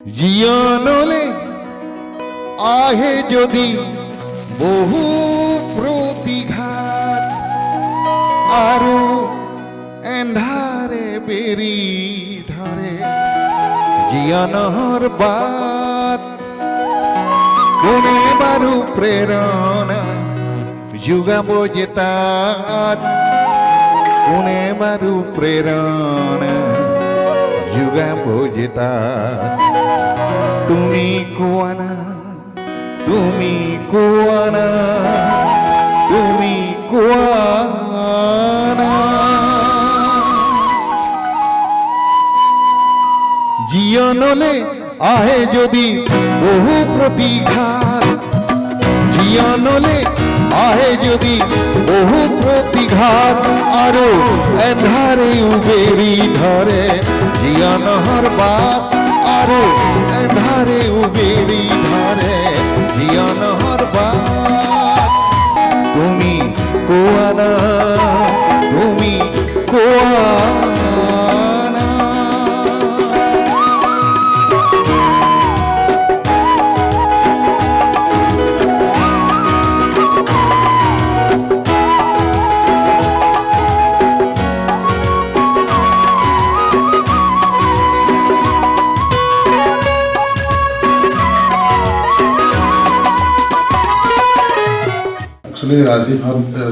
জীৱনলে আহে যদি বহু প্ৰতিঘাত আৰু এন্ধাৰে বেৰি ধৰে জীৱনৰ বাট কোনে বাৰু প্ৰেৰণা যোগাব যে তাত কোনে বাৰু প্ৰেৰণা যোগাব যে তাত তুমি কোৱা না তুমি কোৱা না তুমি কোৱা না জীৱনলে আহে যদি বহু প্ৰতিঘাত জীৱনলে আহে যদি বহু প্ৰতিঘাত আৰু এন্ধাৰেও বেৰি ধৰে জীৱনৰ বাট আৰু এন্ধাৰেও বেৰি ধৰে জীৱনৰ বাট তুমি কোৱা না তুমি কোৱা না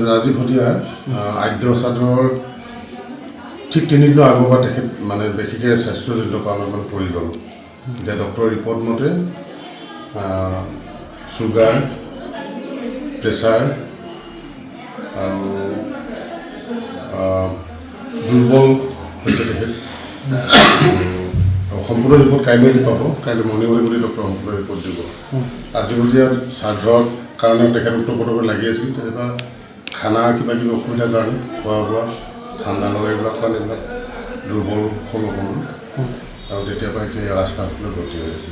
ৰাজীৱ ভটিয়াৰ আদ্য চাদৰ ঠিক তিনিদিনৰ আগৰ পৰা তেখেত মানে বিশেষকৈ স্বাস্থ্যজনিত কাৰণত মানে পৰি গ'ল। এতিয়া ডক্টৰৰ ৰিপৰ্ট মতে চুগাৰ প্ৰেছাৰ আৰু দুৰ্বল হৈছে তেখেত। সম্পূৰ্ণ ৰিপৰ্ট কাইলৈ পাব, কাইলৈ মৰ্ণিং বুলি ডক্টৰ সম্পূৰ্ণ ৰিপৰ্ট দিব। আজি ভটিয়াৰ শ্ৰাদ্ধৰ কাৰণে তেখেত উত্তৰ লাগি আছিল। তেনেকুৱা খানা কিবা কিবি অসুবিধাৰ কাৰণে খোৱা বোৱা ঠাণ্ডা লগা এইবিলাক কাৰণে এইবিলাক দুৰ্বল হ'ল অকণমান আৰু তেতিয়াৰ পৰা এতিয়া ৰাস্তা সকলো ভৰ্তি হৈ আছে।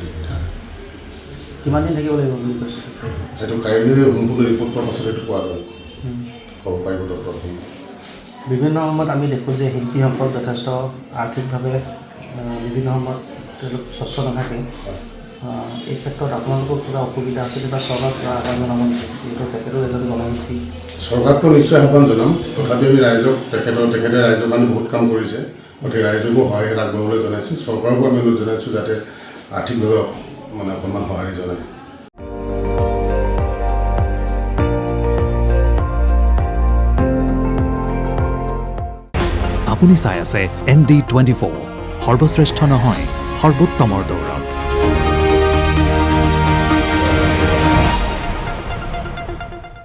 কিমান দিন থাকিব লাগিব বুলি কৈছে? সেইটো কাইলৈ সম্পূৰ্ণ ৰিপৰ্ট পোৱাৰ পাছত সেইটো পোৱা যাব, ক'ব পাৰিব ডক্টৰ। বিভিন্ন সময়ত আমি দেখোঁ যে শিল্পীসকল যথেষ্ট আৰ্থিকভাৱে বিভিন্ন সময়ত তেওঁলোক স্বচ্ছ নাথাকে। এই ক্ষেত্ৰত আপোনালোকৰ কিবা অসুবিধা আছে বা চৰকাৰক কিবা আহ্বান জনাব নেকি? যিহেতু তেখেতেও এজন গণশিল্পী। চৰকাৰকতো নিশ্চয় আহ্বান জনাম, তথাপি আমি ৰাইজক তেখেতে ৰাইজৰ কাৰণে বহুত কাম কৰিছে, গতিকে ৰাইজকো সহায় আগবঢ়াবলৈ জনাইছোঁ। চৰকাৰকো আমি অনুৰোধ জনাইছোঁ যাতে আৰ্থিকভাৱে মানে অকণমান সঁহাৰি জনায়। আপুনি চাই আছে ND24, সৰ্বশ্ৰেষ্ঠ নহয় সৰ্বোত্তমৰ দৌৰত।